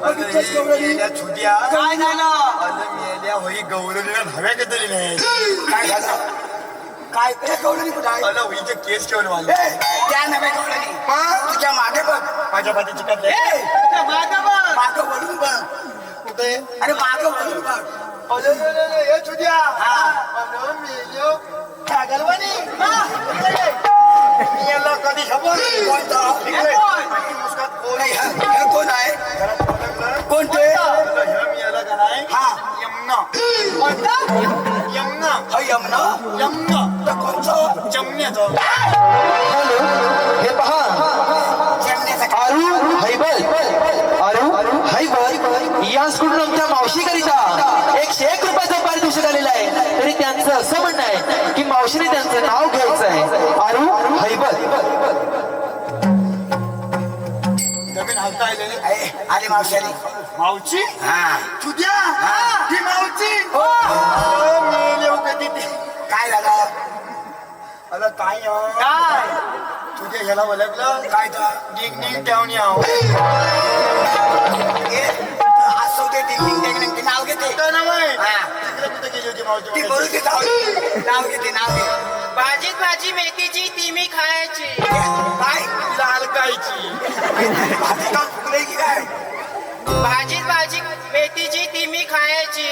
बघितलंस गौरवी? छुट्या काय झालं? मेल्या होई गौरवीला हव्या का तरी नाही काय झालं? काय ते गौरवी कुठं आहे? अला होईचे केस केवळ वाले ए, त्या नव्हे गौरवी. तुझ्या मागे बघ. माझ्या पाठीची कट ए, तुझ्या मागे बघ. मागं वळून बघ. कुठे अरे मागं वळून बघ. हे छुट्या हा. मेल्यो गलवानी. मी याला कधी खबर कोणतं? इकडे. कोण? मुस्कात कोण नाही, हे कोण आहे? घरात ओळखलं? कोण ते? म्हणलं, हे मी याला का नाही हा. यमुना कोणतं? यमुना हा, यमुना. यमुना तर कोणचं? जमण्याचं हॅलो हे पहा जमण्याचं. आरू हैबल आरू हैबल या स्कूल आमच्या मावशीकरिता 101 रुपयाचं पारितोषिक आलेलं आहे. तरी त्यांचं असं म्हणणं आहे की मावशीने त्यांचं नाव घ्यायचं आहे. आरू हैबल जमीन हलता आलेली ए, आली मावशी आली. मावची हा. तुझ्या ही मावची हो. मेल्यो कधी ते काय झालं? अला काय काय? तुझ्या ह्याला ओळखलं काय तर? डिंग डिंग ठेवणी आहो ए, असू दे, डिंग डिंग डिंग डिंग. ती नाव घेते. तर नव्हे हा. तिकडे कुठे गेली होती ती मावची बोलू दे, नाव घेते, नाव घे. भाजीत भाजी मेथीची ती मी खायची. काय? तिला हलकायची भाजी का फुगलंय की काय? भाजीत भाजी मेथीची ती मी खायची.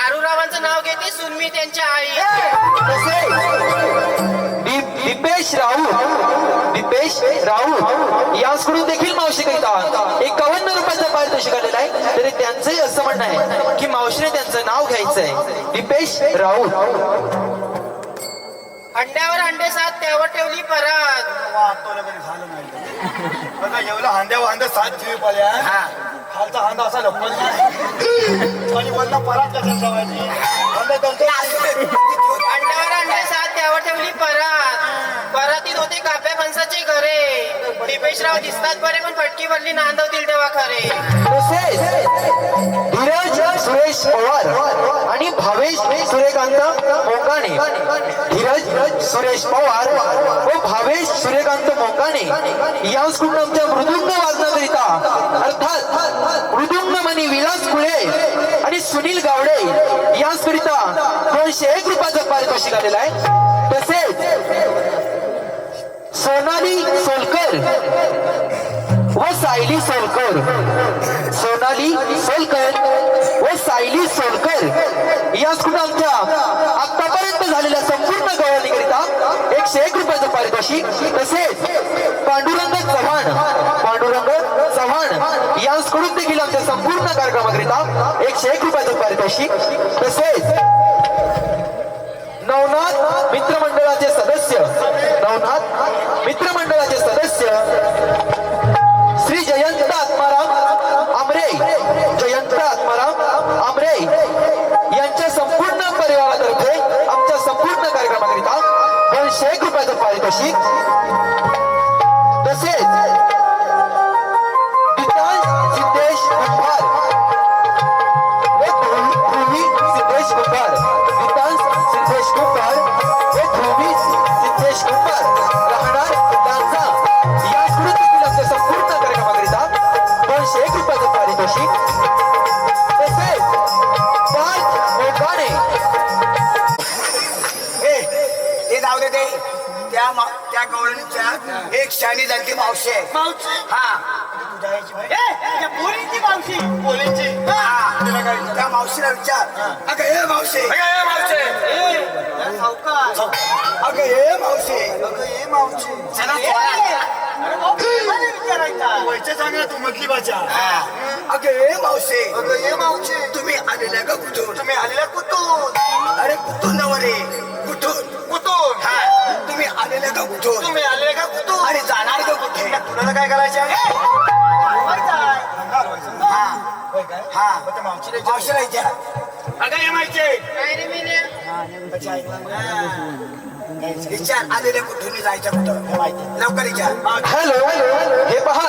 आरूरावांचं नाव घेते सुनमी त्यांच्या आई. दीपेश राऊत या स्कूल देखील मावशीकरिता 51 रुपयाचं पारितोषिक आलेलं आहे. तरी त्यांचंही असं म्हणणं आहे की मावशीने त्यांचं नाव घ्यायचंय. दीपेश राऊत अंड्यावर अंडे सात त्यावर ठेवली परत. वाटतो कधी झालं नाही बघा एवढं हांद्यावर हांद्या सात ठेवी पड्या हा. खालचा हांदा असा लपत नाही आणि वरला परात कशा ठेवायची हांदा ते असू दे. अंड्यावर अंडे सात त्यावर ठेवली परत. परातीत होते काप्या फणसाचे घरे. दीपेशराव दिसतात बरे पण फटकी भरली नांदवतील तेव्हा खरे. तसेच धीरज सुरेश पवार आणि भावेश सूर्यकांत मोकाणे. धीरज सुरेश पवार व भावेश सूर्यकांत मोकाणे या स्कूल आमच्या मृदुंग वाजनाकरिता अर्थात मृदुंगमणी विलास कुळे आणि सुनील गावडे यांकरिता 201 रुपयाचं पारितोषिक आलेलं आहे. तसेच सोनाली सोलकर व सायली सोलकर व सायली सोलकर या स्कूल आमच्या आतापर्यंत झालेल्या संपूर्ण गवळणीकरिता 101 रुपयाचं पारितोषिक. तसेच पांडुरंग चव्हाण या स्कूल देखील आमच्या संपूर्ण कार्यक्रमाकरिता 101 रुपयाचं पारितोषिक. तसेच नवनाथ मित्रमंडळाचे सदस्य श्री जयंत आत्माराम आमरे यांच्या संपूर्ण परिवारातर्फे आमच्या संपूर्ण कार्यक्रमाकरिता 201 रुपयाचं पारितोषिक. तसेच सिद्धेश कुंभार व ध्रुवी सिद्धेश कुंभार राहणार डांसा या स्मृती दिनाच्या संपूर्ण कार्यक्रमाकरिता 201 रुपयाचं पारितोषिक. तसेच पाच मोकाणे ते जाऊ दे. ते त्या गवळणीच्या एक शाणी झाली मावशी आहे. मावची हा. पोलीची मावशी पोलीची हा. त्या मावशीला विचार. अगं हे मावशी. अगं हे मावशी. वयच्या चांगला तू मधली बाजा अगं हे मावशी. तुम्ही आलेल्या का कुठून? तुम्ही आलेल्या कुठून अरे कुठून नवरे? कुठून? कुठून हा. तुम्ही आलेल्या का कुठून? तुम्ही आले का कुठून आणि जाणार का कुठे? तुला काय करायचं मावशीला विचार. अगं हे माहिती काय रे मेल्या? विचार आलेल्या कुठून जायचं कुठं माहिती लवकर विचार. हॅलो हे पहा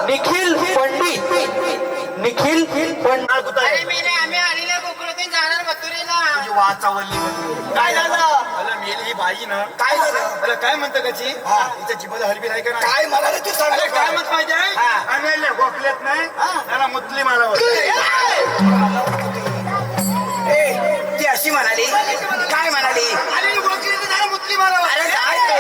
निखिल पंडित निखिल पण अरे मेले आम्ही आलेल्या कोकणातून जाणार मथुरेला. वाचावली काय झालं अरे मेली ही बाई ना काय झालं अरे काय म्हणतं कची हा. तिच्या जिभेला हरबीर आहे का नाही काय म्हणाले ते सांग अरे काय म्हणत माहिती आहे हा. आम्ही आले गोखल्यात नाही त्याला मुतली मारावं ती अशी म्हणाली काय म्हणाली आणि गोखली तर त्याला मुतली मारावं अरे काय ते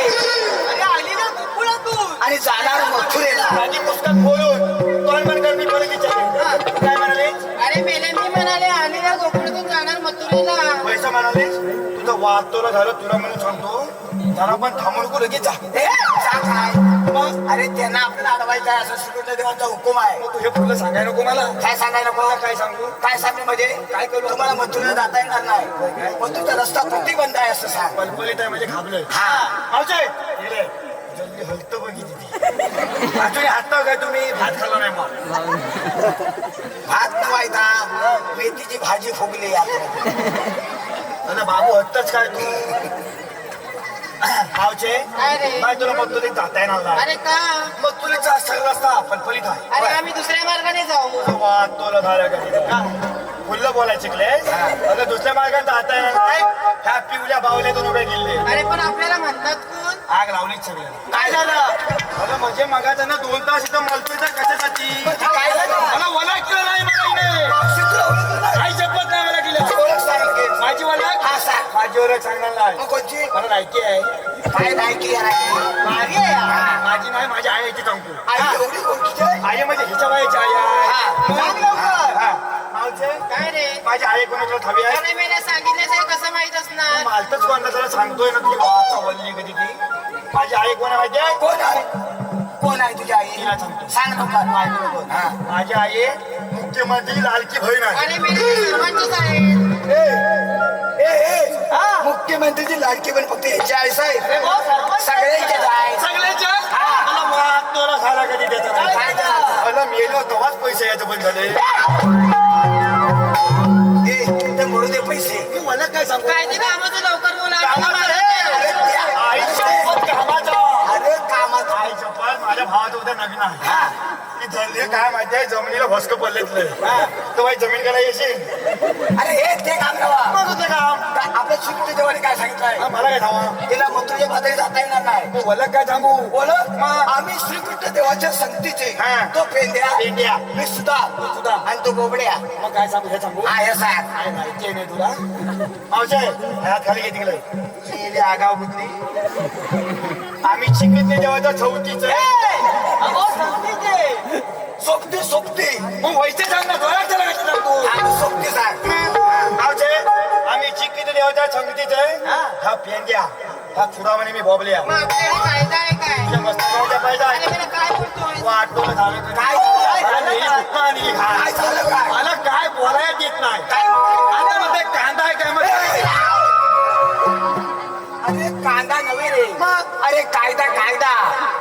अरे आली ना कोकणातून आणि जाणार मथुरेला माझी पुस्तक खोलून तोंड बंद कर मी परत विचारले काय म्हणाले अरे मेले मी म्हणाले आलेल्या कोकणातून जाणार मथुरेला. पैसा म्हणाले तुझं वाद झालं तुला म्हणून सांगतो जरा पण थांबून नको लगेच जा सांग काय मग अरे त्यांना आपल्याला अडवायचं आहे असं श्रीकृष्ण देवाचा हुकूम आहे मग तू हे पुढलं सांगायला नको मला काय सांगायला नको काय सांगू काय सांगू म्हणजे काय करू तुम्हाला मथुरेला जाता येणार नाही मग तुझा रस्ता प्रतिबंध आहे असं सांग पलपलीत आहे म्हणजे घाबलंय हा आवचे गेले जल्दी हलतं बघितली अजून हात काय तुम्ही भात खाल्ला नाही मग भात नवायचा मेथीची भाजी फुगली अरे बाबू हत्तच काय तू आवचे काय रे? काय तुला मग तुला जाता येणार नाही अरे का मग तुला सगळं रस्ता पलपलीत आहे अरे आम्ही दुसऱ्या मार्गाने जाऊ. वाद तोला झालं का खुल्लं बोलायला शिकले अगं दुसऱ्या मार्गात जाता येणार नाही ह्या पिवल्या बावल्यातून उभे गेले अरे पण आपल्याला म्हणतात कोण. आग लावलीच सगळ्या काय झालं अगं म्हणजे मगाचा ना 2 तास इथं मलतोय तर कशासाठी काय झालं मला वलाट केलं नाही मला हिने. तुला ओळख नाही. काही शपथ नाही मला केलं ओळख सांग की. माझी वलाट हा सांग माझी ओळख सांगणार नाही मग कोणची मला नायकी आहे काय नाही की माझी आहे माझी नाही माझी आई याची सांगतो आई एवढी ओळखीची आहे? आई म्हणजे हिच्या वयाची आई आहे सांग लवकर. हा. मावचे, काय रे माझी आई कोणाला हवी आहे अरे मेले सांगितल्याचं कसं माहित असणार. मालतच कोणाला जरा सांगतोय ना तुझी वाचा वल्ली कधी ती माझी आई कोणा माहिती आहे कोण आहे कोण आहे तुझी आई तिला सांगतो. सांग लवकर हा. माझी आई मुख्यमंत्री लाडकी बहीण आहे अरे मेले सर्वांचीच आहे. मुख्यमंत्रीची लाडकी पण फक्त याची आई साहेब सगळ्यांचीच आहे सगळ्याच्या मला वाद तोला झाला कधी त्याचा काय झालं? मला मेलो तेव्हाच पैसे यायचं पण झाले ते म्हणू दे पैसे तू मला काय सांगू काय ते कामाचं लवकर बोला. अरे त्या- आई शपथ कामाचा अरे कामात आई शपथ माझ्या भावाचं उद्या नवीन आहे हा. ती जल्दी काय माहिती आहे जमिनीला भस्क पडलेतलंय तर बाई जमीन करायला येशील अरे हे ते काम नवा मग होते काम आपल्या शिकते जेव्हा काय सांगितलंय हा, मला काय सांगा तिला मथुरेच्या भाताने जाता येणार नाही तू मला काय सांगू बोलत मग? आम्ही श्रीकृष्ण देवाच्या संगतीचे हा. तो पेंड्या पेंड्या. मी सुद्धा सुद्धा. आणि तो बोबड्या मग काय सांगू हे सांगू हा हे सांग काय माहिती आहे नाही तुला मावशे हात खाली घे तिकडे गेली आगाव बुद्धी आम्ही शिकत देवाच्या चौथीच सोबती सोबती मग व्हायचे सांग ना दोळा त्याला कसं सांगतो आम्ही सोबती सांग मावशे आम्ही शिकत देवाच्या संगतीच हा पेंड्या हा चुडामणी मी बॉबल्या मग आपल्याला कायदा आहे काय. तुझ्या मस्तकाच्या पाहिजे अरे मेले काय बोलतोय. वाटतो झालं काय मला नेली कुठं आणली काय घाण. झालं काय मला काय बोलायला येत नाही काय आता मध्ये कांदा आहे काय मध्ये अरे कांदा नव्हे रे अरे कायदा कायदा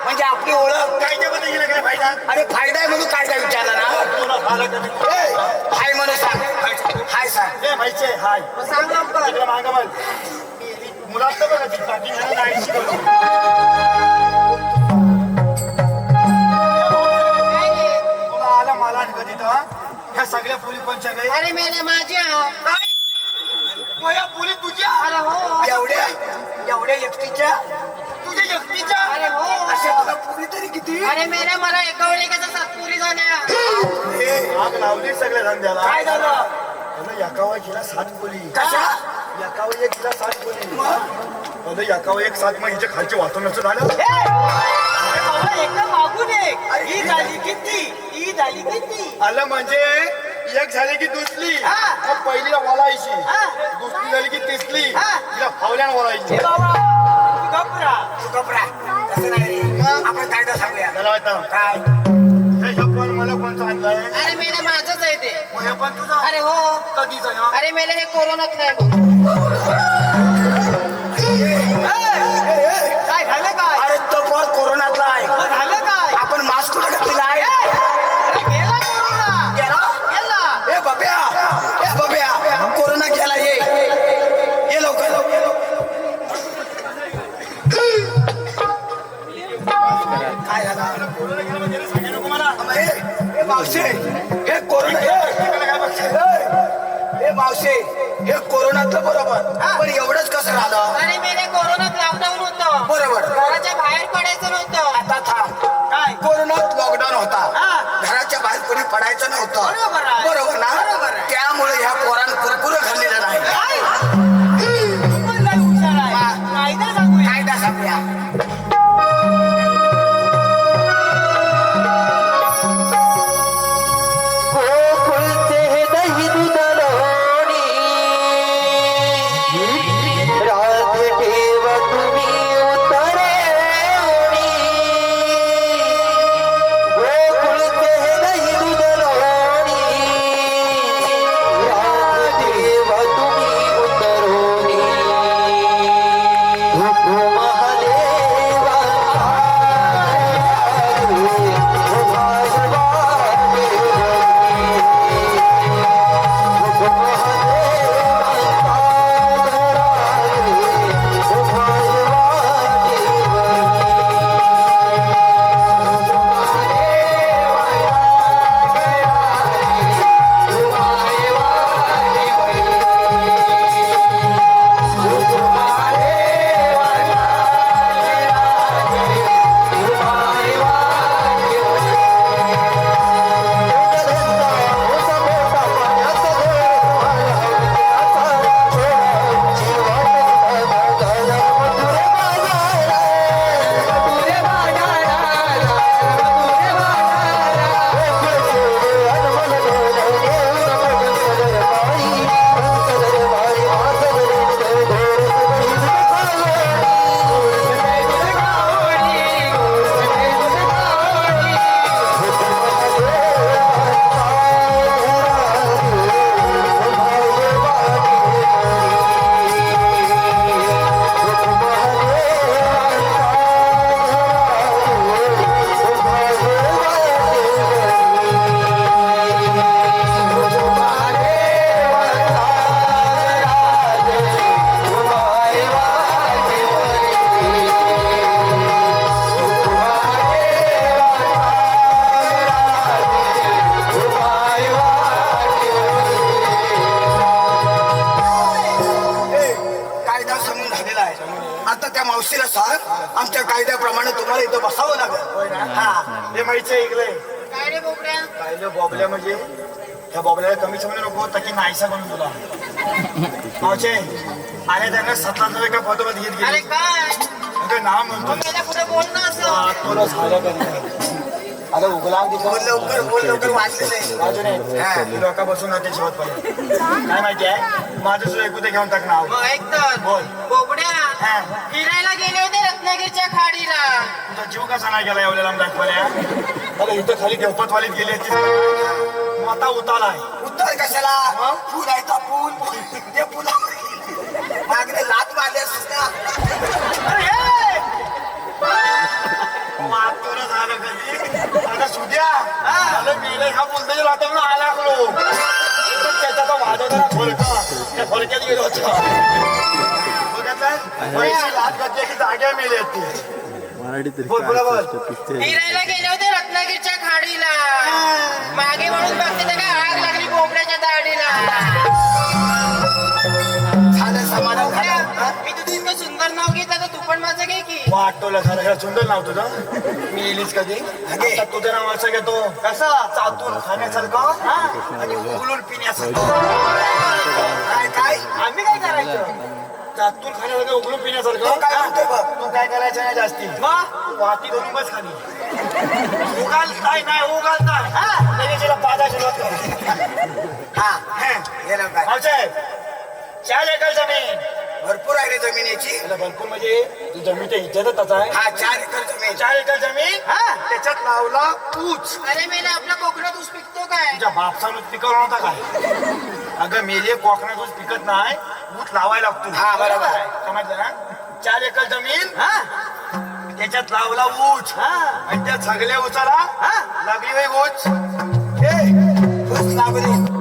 म्हणजे आपली ओळख कायद्यामध्ये गेलं काय फायदा अरे फायदा आहे म्हणून कायदा विचारला ना तुला फायदा कधी हाय म्हणून सांग हाय सांग ए माहिती आहे हाय मग सांग लवकर. तिकडे मागं बघ मुलात तर बघा ती बाकी मला नाही शिकवलं काय रे? तुला आला मला आणि कधी तर ह्या सगळ्या पुली कोणच्या काही अरे मेले माझ्या. या पुली तुझ्या अरे हो. एवढ्या एकटीच्या तुझ्या एकटीच्या अरे हो. अशा तुला पुरी तरी किती अरे मेले मला एका वेळी कसं सातपुरी झाल्या. आग लावली सगळ्या धंद्याला काय झालं मला एकावर गेला 7 पुली कशा एकावर एक गेला 7 पुली मला एकावर एक 7 मग हिच्या खालची वाचून नसतं झालं एका मागून एक ही झाली किती ही झाली किती आलं म्हणजे एक झाली की दुसरी मग पहिलीला वलायची दुसरी झाली की तिसरी तिला फावल्यानं वलायची तू घबरा तसं नाही रे आपण कायदा सांगूया त्याला वाटतं काय हे पण मला कोणतं आणलंय अरे मेले माझंच आहे ते. मग हे पण तुझं अरे हो. कधीच आहे हा? अरे मेले हे कोरोनात नाही बघ. काय झालं काय अरे तो पण कोरोनातला आहे झालं काय आपण मास्क कुठे घातलेला आहे अरे गेला कोरोना. गेला गेला. ए बब्या कोरोना गेला ये लवकर काय झालं कोरोना गेला म्हणजे सांगितलं नको मला ए मावशे हे कोरोना हे मावशे हे कोरोनाचं बरोबर पण एवढंच कसं झालं अरे मेले कोरोनात लॉकडाऊन होतं बरोबर घराच्या बाहेर पडायचं नव्हतं आता थांब काय कोरोनात लॉकडाऊन होता घराच्या बाहेर कोणी पडायचं नव्हतं बरोबर आहे. बरोबर ना बरोबर आहे. त्यामुळे ह्या पोरानं कुरकुरं खाल्लेलं नाही कायदा सांगूया गोकुळचे दही दूध लोणी राधे ठेव तुम्ही उतरवणी गोकुळचे दही दूध लोणी राधे ठेव तुम्ही उतरवणी महादेवा कायदा समजून झालेला आहे आता त्या मावशीला सांग आमच्या कायद्याप्रमाणे तुम्हाला इथं बसावं लागेल हा हे माहिती ऐकलंय काय रे बोबड्या पाहिलं बॉबल्या म्हणजे त्या बॉबल्याला कमी समजू नको ताकी नाहीसा म्हणून तुला मावचे आणि त्यांना 17 एका पदोपद घेत अरे गेली काय अगं नाव म्हणतो मेल्या पुढे बोल ना असं तुला झालं कधी आता उगला बोल लवकर वाचलेलं बाजूने लोका बसून राहते शेवट पाहिजे काय माहिती आहे माझं सुद्धा एकू ते घेऊन टाक नाव मग ऐक तर बोल. बोबड्या हा. फिरायला गेले होते रत्नागिरीच्या खाडीला तुझा जीव कसा नाही गेला एवढ्या लांब दाखवायला आता इथं खाली देवपतवालीत गेली असती मग आता उतालाय उत्तर कशाला फुल आहे का फुल ते फुला मागणे लात मारले असतीस ना मातोरा झालं कधी आता सुद्या झालं मेले हा बोलतोय आता म्हणून आला लागलो त्याचा तो वाजवताना फलका त्या फलक्यात गेलो होतो बघितलं लात घातली की जाग्या मेले असते बोल बोला बोल फिरायला गेले होते रत्नागिरीच्या खाडीला मागे म्हणून बघते तर काय आग लागली बोबड्याच्या दाढीला झालं समाधान झालं मी तुझं इतकं सुंदर नाव घेतलं तर तू पण माझं घे की वाटोला झालं हे सुंदर नाव तुझं मी येलीच कधी आता तुझं नाव असं घेतो कसं चातून खाण्यासारखं आणि उकळून पिण्यासारखं काय काय आम्ही काय करायचं चातून खाण्यासारखं उकळून पिण्यासारखं तो काय म्हणतोय बघ. तू काय करायचं नाही जास्ती वाटी धरून बस खाली उगालताय नाही उगालताय लगेच याला पादा सुरुवात कर हा हे लोक काय भाऊसाहेब 4 एकर जमीन भरपूर आहे रे जमिनीची त्याला भरपूर म्हणजे ती जमीनच्या इज्जतच आहे हा 4 एकर जमीन 4 एकर जमीन त्याच्यात लावला ऊस अरे मेले आपला कोकणात ऊस पिकतो काय तुझ्या बापसानं पिकवला नव्हता काय अगं मेले कोकणात ऊस पिकत नाही ऊस लावायला लागतो हा, बरोबर आहे. समजलं ना 4 एकर जमीन त्याच्यात लावला ऊस आणि त्या सगळ्या ऊसाला लागली होय ऊस ऊस लागले